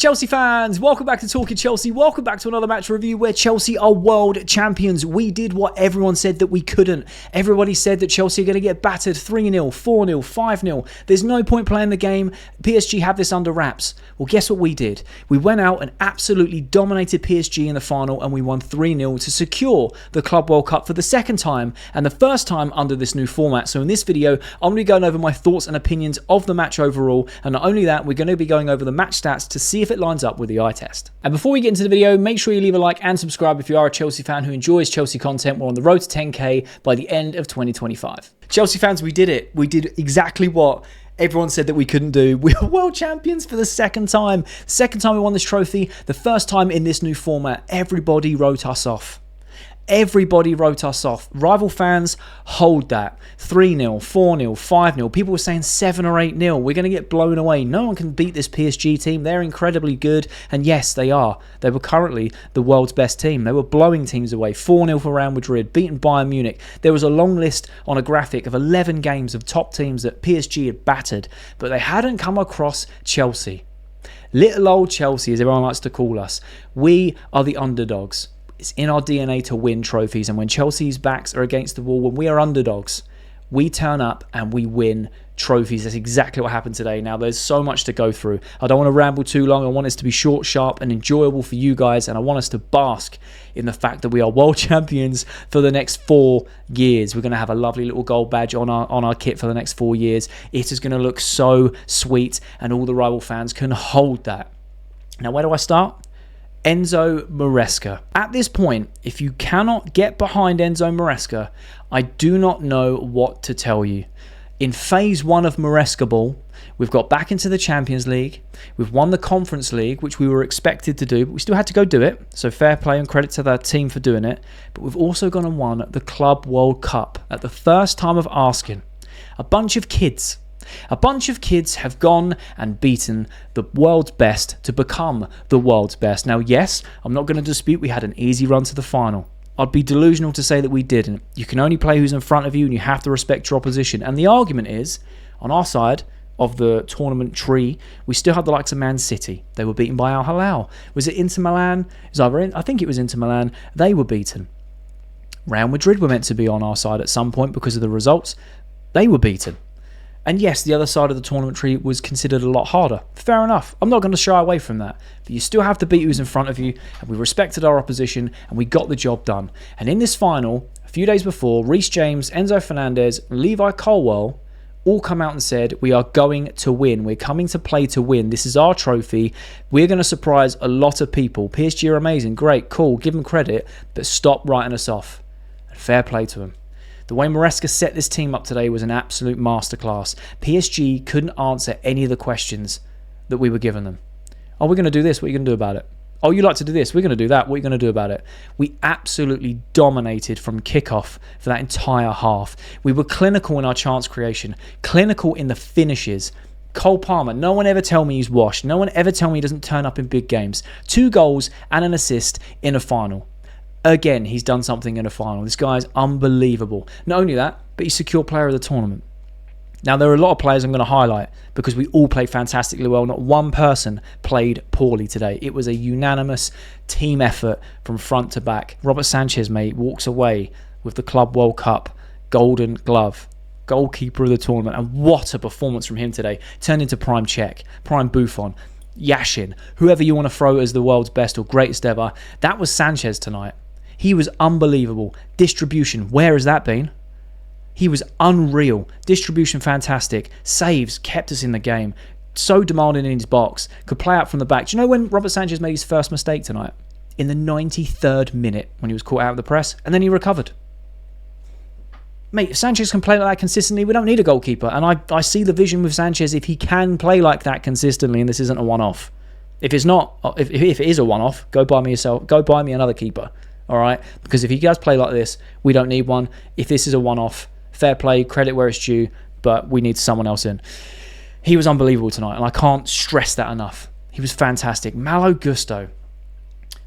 Chelsea fans, welcome back to Talking Chelsea. Welcome back to another match review where Chelsea are world champions. We did what everyone said that we couldn't. Everybody said that Chelsea are going to get battered 3-0, 4-0, 5-0. There's no point playing the game. PSG have this under wraps. Well, guess what we did? We went out and absolutely dominated PSG in the final and we won 3-0 to secure the Club World Cup for the second time and the first time under this new format. So in this video, I'm going to be going over my thoughts and opinions of the match overall. And not only that, we're going to be going over the match stats to see if it lines up with the eye test. And before we get into the video, make sure you leave a like and subscribe if you are a Chelsea fan who enjoys Chelsea content. We're on the road to 10k by the end of 2025. Chelsea fans, we did it. We did exactly what everyone said that we couldn't do. We were world champions for the second time. Second time we won this trophy. The first time in this new format. Everybody wrote us off. Everybody wrote us off. Rival fans, hold that. 3-0, 4-0, 5-0. People were saying 7 or 8-0. We're going to get blown away. No one can beat this PSG team. They're incredibly good. And yes, they are. They were currently the world's best team. They were blowing teams away. 4-0 for Real Madrid, beaten Bayern Munich. There was a long list on a graphic of 11 games of top teams that PSG had battered. But they hadn't come across Chelsea. Little old Chelsea, as everyone likes to call us. We are the underdogs. It's in our DNA to win trophies, and when Chelsea's backs are against the wall, when we are underdogs, we turn up and we win trophies. That's exactly what happened today. Now, there's so much to go through. I don't want to ramble too long. I want this to be short, sharp, and enjoyable for you guys, and I want us to bask in the fact that we are world champions for the next 4 years. We're going to have a lovely little gold badge on our kit for the next 4 years. It is going to look so sweet, and all the rival fans can hold that. Now, where do I start? Enzo Maresca. At this point, if you cannot get behind Enzo Maresca, I do not know what to tell you. In phase 1 of Maresca ball, we've got back into the Champions League. We've won the Conference League, which we were expected to do, but we still had to go do it. So fair play and credit to that team for doing it. But we've also gone and won the Club World Cup at the first time of asking. A bunch of kids have gone and beaten the world's best to become the world's best. Now, yes, I'm not going to dispute we had an easy run to the final. I'd be delusional to say that we didn't. You can only play who's in front of you and you have to respect your opposition. And the argument is, on our side of the tournament tree, we still had the likes of Man City. They were beaten by Al Hilal. Was it Inter Milan? I think it was Inter Milan. They were beaten. Real Madrid were meant to be on our side at some point because of the results. They were beaten. And yes, the other side of the tournament tree was considered a lot harder. Fair enough. I'm not going to shy away from that. But you still have to beat who's in front of you. And we respected our opposition and we got the job done. And in this final, a few days before, Reece James, Enzo Fernandez, Levi Colwill all come out and said, we are going to win. We're coming to play to win. This is our trophy. We're going to surprise a lot of people. PSG are amazing. Great, cool. Give them credit. But stop writing us off. And fair play to them. The way Maresca set this team up today was an absolute masterclass. PSG couldn't answer any of the questions that we were giving them. Oh, we're going to do this. What are you going to do about it? Oh, you like to do this. We're going to do that. What are you going to do about it? We absolutely dominated from kickoff for that entire half. We were clinical in our chance creation, clinical in the finishes. Cole Palmer, no one ever tell me he's washed. No one ever tell me he doesn't turn up in big games. 2 goals and an assist in a final. Again, he's done something in a final. This guy is unbelievable. Not only that, but he's secure player of the tournament. Now, there are a lot of players I'm going to highlight because we all played fantastically well. Not one person played poorly today. It was a unanimous team effort from front to back. Robert Sanchez, mate, walks away with the Club World Cup Golden Glove. Goalkeeper of the tournament. And what a performance from him today. Turned into prime Czech, prime Buffon, Yashin, whoever you want to throw as the world's best or greatest ever. That was Sanchez tonight. He was unbelievable. Distribution, where has that been? He was unreal. Distribution, fantastic. Saves, kept us in the game. So demanding in his box. Could play out from the back. Do you know when Robert Sanchez made his first mistake tonight? In the 93rd minute when he was caught out of the press. And then he recovered. Mate, if Sanchez can play like that consistently, we don't need a goalkeeper. And I see the vision with Sanchez if he can play like that consistently and this isn't a one-off. If it's not, if it is a one-off, go buy me another keeper. All right, because if he does play like this, we don't need one. If this is a one-off, fair play, credit where it's due, but we need someone else in. He was unbelievable tonight, and I can't stress that enough. He was fantastic. Malo Gusto.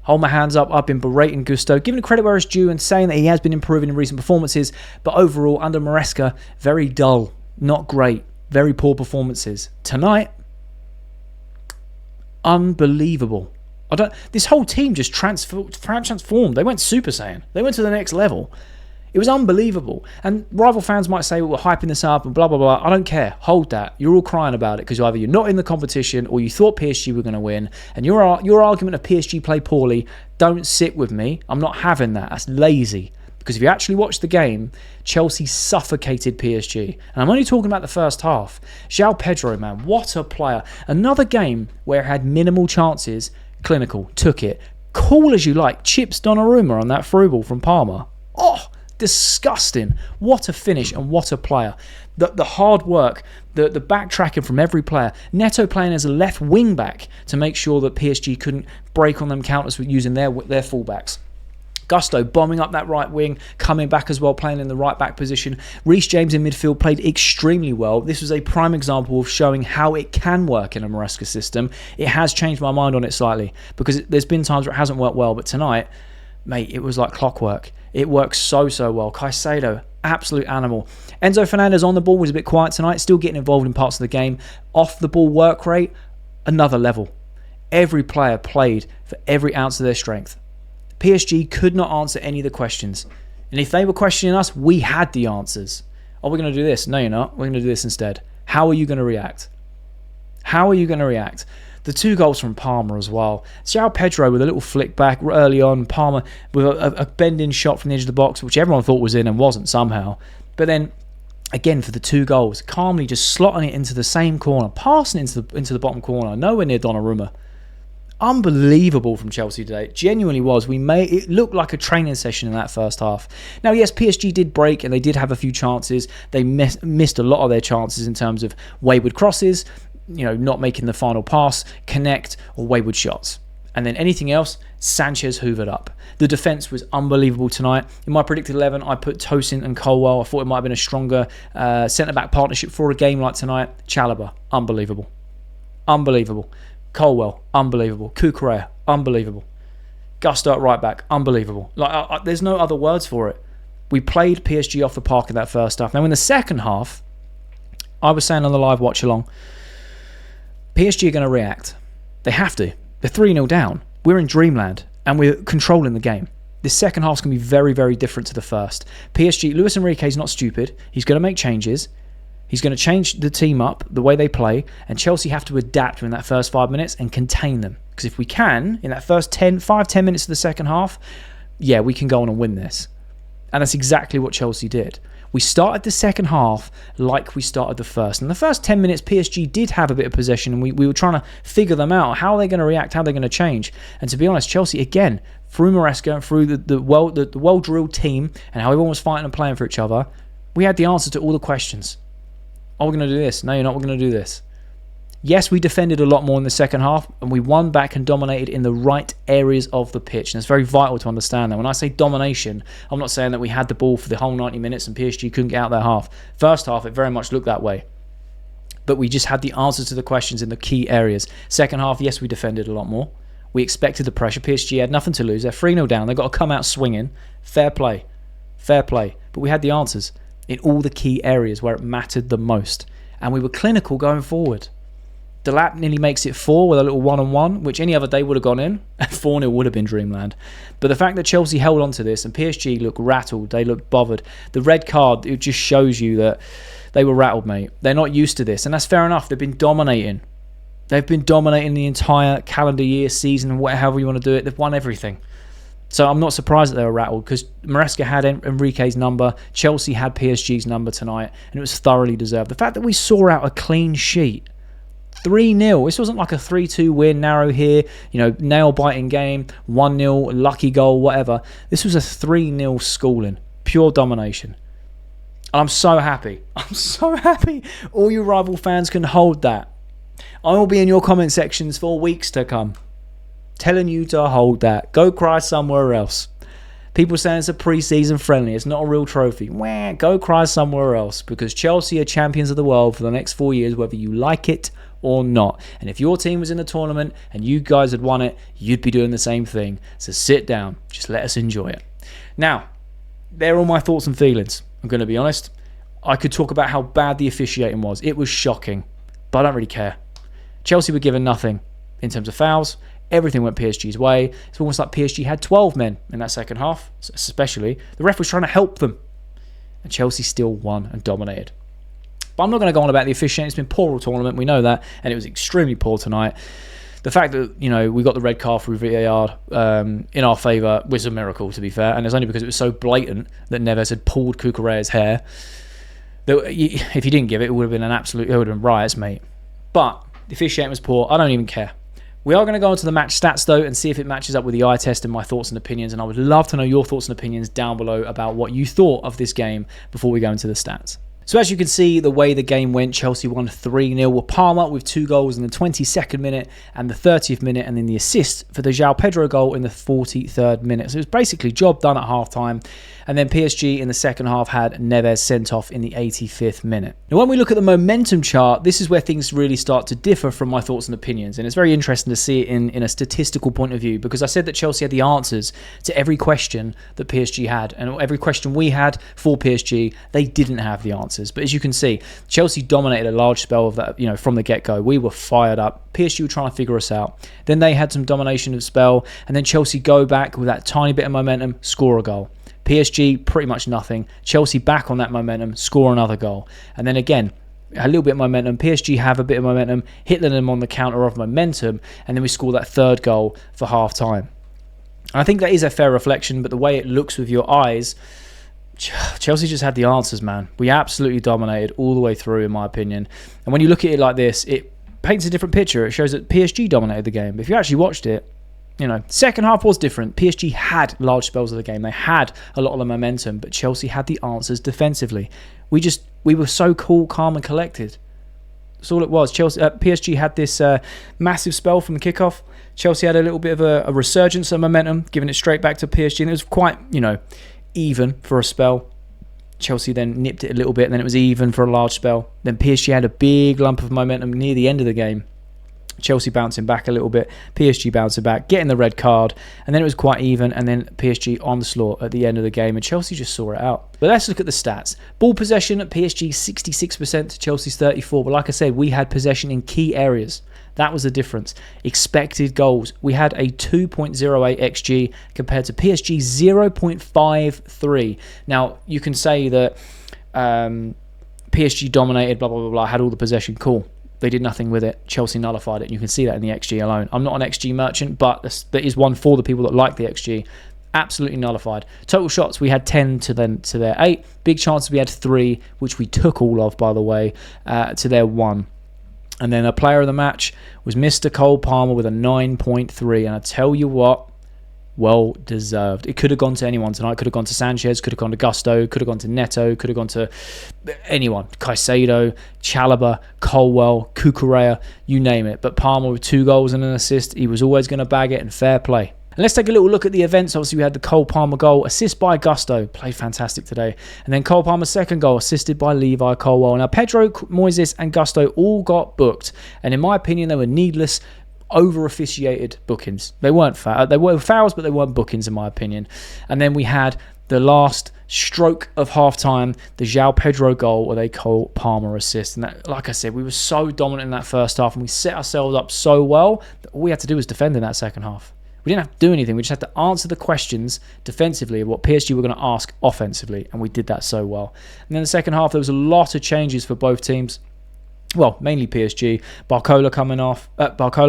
Hold my hands up. I've been berating Gusto, giving credit where it's due and saying that he has been improving in recent performances, but overall, under Maresca, very dull, not great, very poor performances. Tonight, Unbelievable. This whole team just transformed. They went Super Saiyan. They went to the next level. It was unbelievable. And rival fans might say, well, we're hyping this up and blah, blah, blah. I don't care. Hold that. You're all crying about it because either you're not in the competition or you thought PSG were going to win. And your argument of PSG play poorly, don't sit with me. I'm not having that. That's lazy. Because if you actually watch the game, Chelsea suffocated PSG. And I'm only talking about the first half. João Pedro, man, what a player. Another game where it had minimal chances, clinical, took it. Cool as you like. Chips Donnarumma on that through ball from Parma. Oh, disgusting. What a finish and what a player. The hard work, the backtracking from every player. Neto playing as a left wing back to make sure that PSG couldn't break on them counters with using their fullbacks. Gusto bombing up that right wing, coming back as well, playing in the right back position. Reece James in midfield played extremely well. This was a prime example of showing how it can work in a Maresca system. It has changed my mind on it slightly because there's been times where it hasn't worked well, but tonight, mate, it was like clockwork. It works so well. Caicedo, absolute animal. Enzo Fernandez on the ball was a bit quiet tonight, still getting involved in parts of the game. Off the ball work rate, another level. Every player played for every ounce of their strength. PSG could not answer any of the questions. And if they were questioning us, we had the answers. Are we going to do this? No, you're not. We're going to do this instead. How are you going to react? How are you going to react? The 2 goals from Parma as well. João Pedro with a little flick back early on. Parma with a bend-in shot from the edge of the box, which everyone thought was in and wasn't somehow. But then, again, for the 2 goals, calmly just slotting it into the same corner, passing it into the bottom corner, nowhere near Donnarumma. Unbelievable from Chelsea today. It genuinely was. It looked like a training session in that first half. Now, yes, PSG did break and they did have a few chances. They missed a lot of their chances in terms of wayward crosses, not making the final pass, connect, or wayward shots. And then anything else, Sanchez hoovered up. The defence was unbelievable tonight. In my predicted 11, I put Tosin and Colwell. I thought it might have been a stronger centre-back partnership for a game like tonight. Chalobah, unbelievable. Unbelievable. Colwell, unbelievable. Cucurella, unbelievable. Gusto at right back, unbelievable. There's no other words for it. We played PSG off the park in that first half. Now, in the second half, I was saying on the live watch along, PSG are going to react. They have to. They're 3-0 down. We're in dreamland, and we're controlling the game. This second half's going to be very, very different to the first. PSG, Luis Enrique's not stupid. He's going to make changes. He's going to change the team up, the way they play, and Chelsea have to adapt in that first 5 minutes and contain them. Because if we can, in that first 10 minutes of the second half, yeah, we can go on and win this. And that's exactly what Chelsea did. We started the second half like we started the first. In the first 10 minutes, PSG did have a bit of possession, and we were trying to figure them out. How are they going to react? How are they going to change? And to be honest, Chelsea, again, through Maresca and through the well-drilled team and how everyone was fighting and playing for each other, we had the answer to all the questions. Oh, we're going to do this. No, you're not. We're going to do this. Yes, we defended a lot more in the second half, and we won back and dominated in the right areas of the pitch. And it's very vital to understand that. When I say domination, I'm not saying that we had the ball for the whole 90 minutes and PSG couldn't get out their half. First half, it very much looked that way. But we just had the answers to the questions in the key areas. Second half, yes, we defended a lot more. We expected the pressure. PSG had nothing to lose. They're 3-0 down. They've got to come out swinging. Fair play. Fair play. But we had the answers in all the key areas where it mattered the most. And we were clinical going forward. Delap nearly makes it 4 with a little 1-on-1, which any other day would have gone in. 4-0 would have been dreamland. But the fact that Chelsea held on to this and PSG looked rattled, they looked bothered. The red card, it just shows you that they were rattled, mate. They're not used to this. And that's fair enough. They've been dominating. They've been dominating the entire calendar year, season, however you want to do it. They've won everything. So I'm not surprised that they were rattled because Maresca had Enrique's number, Chelsea had PSG's number tonight, and it was thoroughly deserved. The fact that we saw out a clean sheet, 3-0. This wasn't like a 3-2 win, narrow here, nail-biting game, 1-0, lucky goal, whatever. This was a 3-0 schooling, pure domination. And I'm so happy. I'm so happy. All you rival fans can hold that. I will be in your comment sections for weeks to come, telling you to hold that. Go cry somewhere else. People saying it's a pre-season friendly. It's not a real trophy. Wah, go cry somewhere else because Chelsea are champions of the world for the next 4 years, whether you like it or not. And if your team was in the tournament and you guys had won it, you'd be doing the same thing. So sit down. Just let us enjoy it. Now, they're all my thoughts and feelings. I'm going to be honest. I could talk about how bad the officiating was. It was shocking. But I don't really care. Chelsea were given nothing. in terms of fouls. Everything went PSG's way. It's almost like PSG had 12 men in that second half, especially. The ref was trying to help them. And Chelsea still won and dominated. But I'm not going to go on about the officiating. It's been poor all tournament. We know that. And it was extremely poor tonight. The fact that, we got the red card through VAR in our favour was a miracle, to be fair. And it's only because it was so blatant that Neves had pulled Cucurella's hair. That if you didn't give it, it would have been it would have been riots, mate. But the officiating was poor. I don't even care. We are going to go on to the match stats, though, and see if it matches up with the eye test and my thoughts and opinions. And I would love to know your thoughts and opinions down below about what you thought of this game before we go into the stats. So as you can see, the way the game went, Chelsea won 3-0 with Palmer with 2 goals in the 22nd minute and the 30th minute, and then the assist for the João Pedro goal in the 43rd minute. So it was basically job done at half-time. And then PSG in the second half had Neves sent off in the 85th minute. Now, when we look at the momentum chart, this is where things really start to differ from my thoughts and opinions. And it's very interesting to see it in a statistical point of view, because I said that Chelsea had the answers to every question that PSG had. And every question we had for PSG, they didn't have the answers. But as you can see, Chelsea dominated a large spell of that, from the get-go. We were fired up. PSG were trying to figure us out. Then they had some domination of spell. And then Chelsea go back with that tiny bit of momentum, score a goal. PSG, pretty much nothing. Chelsea back on that momentum, score another goal. And then again, a little bit of momentum. PSG have a bit of momentum, hit them on the counter of momentum, and then we score that third goal for half-time. I think that is a fair reflection, but the way it looks with your eyes, Chelsea just had the answers, man. We absolutely dominated all the way through, in my opinion. And when you look at it like this, it paints a different picture. It shows that PSG dominated the game. But if you actually watched it, second half was different. PSG had large spells of the game. They had a lot of the momentum, but Chelsea had the answers defensively. We were so cool, calm, and collected. That's all it was. PSG had this massive spell from the kickoff. Chelsea had a little bit of a resurgence of momentum, giving it straight back to PSG, and it was quite, even for a spell. Chelsea then nipped it a little bit, and then it was even for a large spell. Then PSG had a big lump of momentum near the end of the game. Chelsea bouncing back a little bit, PSG bouncing back, getting the red card, and then it was quite even, and then PSG onslaught at the end of the game, and Chelsea just saw it out. But let's look at the stats. Ball possession at PSG 66% to Chelsea's 34%, but like I said, we had possession in key areas. That was the difference. Expected goals. We had a 2.08 XG compared to PSG's 0.53. Now, you can say that PSG dominated, blah, blah, blah, blah, had all the possession. Cool. They did nothing with it. Chelsea nullified it. And you can see that in the XG alone. I'm not an XG merchant, but there is one for the people that like the XG. Absolutely nullified. Total shots, we had 10 to their 8. Big chances, we had 3, which we took all of, by the way, to their 1. And then a player of the match was Mr. Cole Palmer with a 9.3. And I tell you what, well deserved. It could have gone to anyone tonight. Could have gone to Sanchez, could have gone to Gusto, could have gone to Neto, could have gone to anyone. Caicedo, Chalobah, Colwell, Cucurella, you name it. But Palmer with 2 goals and an assist, he was always going to bag it, and fair play. And let's take a little look at the events. Obviously, we had the Cole Palmer goal, assist by Gusto, played fantastic today. And then Cole Palmer's second goal, assisted by Levi Colwell. Now, Pedro, Moises, and Gusto all got booked. And in my opinion, they were needless, over-officiated bookings. They weren't they were fouls, but they weren't bookings, in my opinion. And then we had the last stroke of half-time, the João Pedro goal with a Cole Palmer assist. And that, like I said, we were so dominant in that first half, and we set ourselves up so well that all we had to do was defend in that second half. We didn't have to do anything. We just had to answer the questions defensively of what PSG were going to ask offensively, and we did that so well. And then the second half, there was a lot of changes for both teams. Well, mainly PSG. Barcola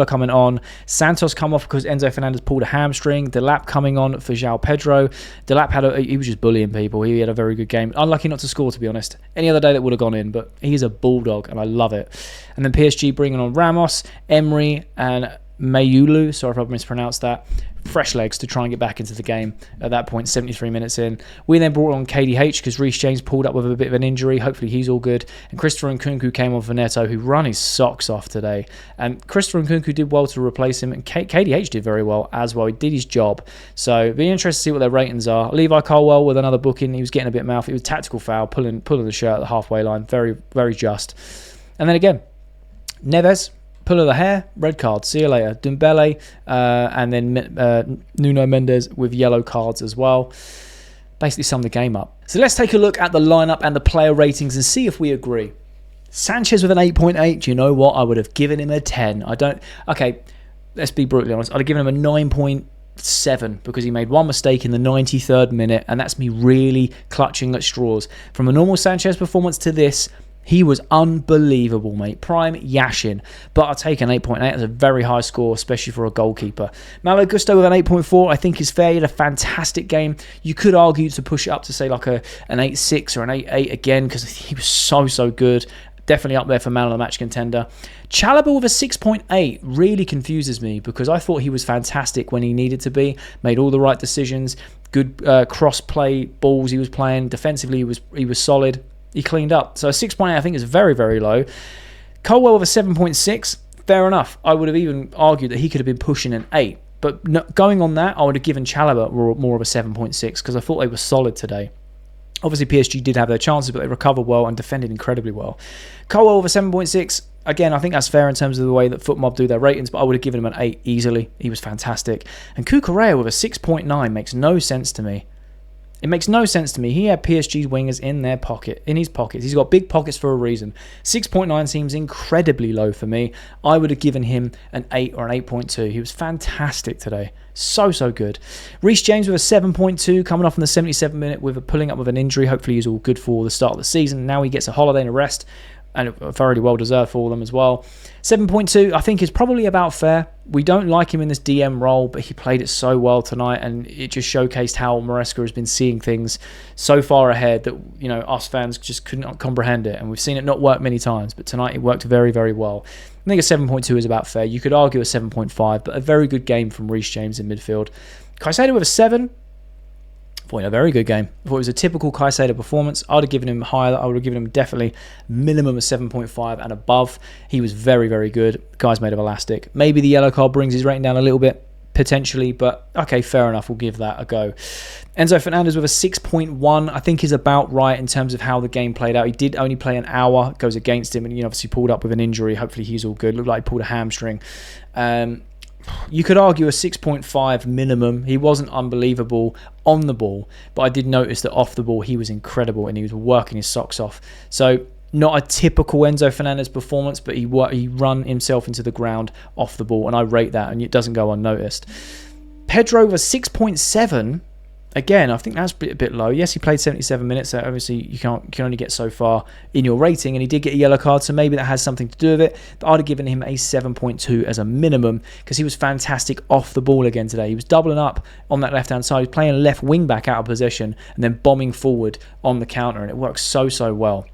coming on. Santos come off because Enzo Fernandez pulled a hamstring. Delap coming on for João Pedro. Delap he was just bullying people. He had a very good game. Unlucky not to score, to be honest. Any other day that would have gone in, but he's a bulldog, and I love it. And then PSG bringing on Ramos, Emery, and Mayulu, sorry if I mispronounced that, fresh legs to try and get back into the game at that point, 73 minutes in. We then brought on KDH because Reece James pulled up with a bit of an injury. Hopefully he's all good. And Christopher Nkunku came on for Neto, who ran his socks off today. And Christopher Nkunku did well to replace him, and KDH did very well as well. He did his job. So it'll be interesting to see what their ratings are. Levi Colwell with another booking. He was getting a bit mouthy. It was a tactical foul, pulling the shirt at the halfway line. Very, very just. And then again, Neves, pull of the hair, red card, see you later. Dembele, and then Nuno Mendes with yellow cards as well. Basically summed the game up. So let's take a look at the lineup and the player ratings and see if we agree. Sanchez with an 8.8. Do you know what? I would have given him a 10. Okay, let's be brutally honest, I'd have given him a 9.7 because he made one mistake in the 93rd minute, and that's me really clutching at straws. From a normal Sanchez performance to this, he was unbelievable, mate. Prime Yashin. But I'll take an 8.8. That's a very high score, especially for a goalkeeper. Malo Gusto with an 8.4, I think is fair. He had a fantastic game. You could argue to push it up to, say, like an 8.6 or an 8.8 again, because he was so good. Definitely up there for man of the match contender. Chalobah with a 6.8 really confuses me because I thought he was fantastic when he needed to be. Made all the right decisions. Good cross-play balls he was playing. Defensively, he was solid. He cleaned up. So a 6.8 I think is very, very low. Colwell with a 7.6. Fair enough. I would have even argued that he could have been pushing an 8. But no, going on that, I would have given Chalobah more of a 7.6 because I thought they were solid today. Obviously, PSG did have their chances, but they recovered well and defended incredibly well. Colwell with a 7.6. Again, I think that's fair in terms of the way that FootMob do their ratings, but I would have given him an 8 easily. He was fantastic. And Cucurella with a 6.9 makes no sense to me. It makes no sense to me. He had PSG's wingers in his pockets. He's got big pockets for a reason. 6.9 seems incredibly low for me. I would have given him an 8 or an 8.2. He was fantastic today. So good. Reece James with a 7.2, coming off in the 77th minute with a pulling up with an injury. Hopefully he's all good for the start of the season. Now he gets a holiday and a rest, and thoroughly well deserved for them as well. 7.2 I think is probably about fair. We don't like him in this DM role, but he played it so well tonight, and it just showcased how Maresca has been seeing things so far ahead that, you know, us fans just couldn't comprehend it, and we've seen it not work many times, but tonight it worked very, very well. I think a 7.2 is about fair. You could argue a 7.5, but a very good game from Reece James in midfield. Caicedo with a 7. A very good game. I thought it was a typical Caicedo performance. I would have given him higher. I would have given him definitely minimum of 7.5 and above. He was very, very good. Guy's made of elastic. Maybe the yellow card brings his rating down a little bit, potentially, but okay, fair enough. We'll give that a go. Enzo Fernandez with a 6.1 I think is about right in terms of how the game played out. He did only play an hour, goes against him, and he obviously pulled up with an injury. Hopefully he's all good. Looked like he pulled a hamstring. You could argue a 6.5 minimum. He wasn't unbelievable on the ball, but I did notice that off the ball he was incredible and he was working his socks off. So not a typical Enzo Fernandez performance, but he run himself into the ground off the ball, and I rate that, and it doesn't go unnoticed. Pedro was 6.7. Again, I think that's a bit low. Yes, he played 77 minutes, so obviously you can only get so far in your rating, and he did get a yellow card, so maybe that has something to do with it. But I'd have given him a 7.2 as a minimum because he was fantastic off the ball again today. He was doubling up on that left-hand side. He was playing left wing-back out of possession and then bombing forward on the counter, and it works so well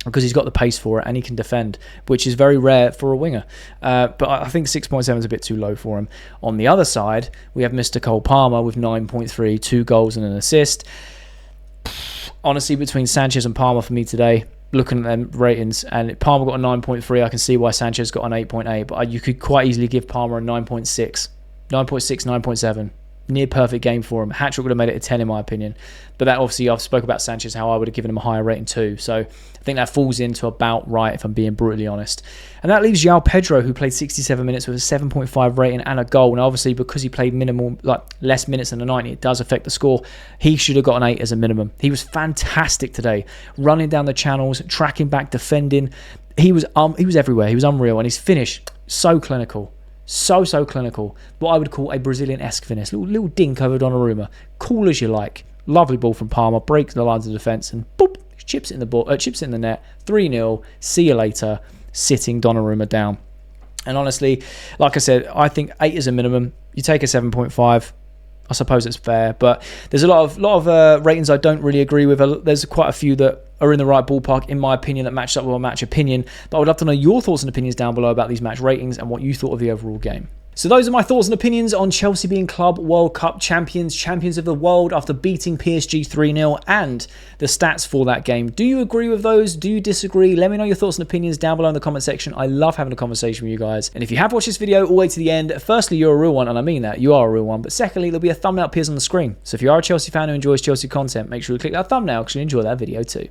because he's got the pace for it and he can defend, which is very rare for a winger. But I think 6.7 is a bit too low for him. On the other side, we have Mr. Cole Palmer with 9.3, 2 goals and an assist. Honestly, between Sanchez and Palmer for me today, looking at them ratings, and Palmer got a 9.3, I can see why Sanchez got an 8.8, but you could quite easily give Palmer a 9.6, 9.7. Near perfect game for him. Hat-trick would have made it a 10 in my opinion. But that obviously, I've spoke about Sanchez, how I would have given him a higher rating too. So I think that falls into about right if I'm being brutally honest. And that leaves João Pedro, who played 67 minutes with a 7.5 rating and a goal. And obviously because he played minimal, like less minutes than the 90, it does affect the score. He should have got an 8 as a minimum. He was fantastic today. Running down the channels, tracking back, defending. He was everywhere. He was unreal. And his finish, so clinical. So clinical. What I would call a Brazilian-esque finish. Little dink over Donnarumma. Cool as you like. Lovely ball from Palmer. Breaks the lines of defence and boop, chips it in the ball. Chips it in the net. 3-0. See you later. Sitting Donnarumma down. And honestly, like I said, I think 8 is a minimum. You take a 7.5. I suppose it's fair, but there's a lot of ratings I don't really agree with. There's quite a few that are in the right ballpark, in my opinion, that match up with my match opinion. But I would love to know your thoughts and opinions down below about these match ratings and what you thought of the overall game. So those are my thoughts and opinions on Chelsea being Club World Cup champions of the world after beating PSG 3-0 and the stats for that game. Do you agree with those? Do you disagree? Let me know your thoughts and opinions down below in the comment section. I love having a conversation with you guys. And if you have watched this video all the way to the end, firstly, you're a real one, and I mean that. You are a real one. But secondly, there'll be a thumbnail appears on the screen. So if you are a Chelsea fan who enjoys Chelsea content, make sure you click that thumbnail because you'll enjoy that video too.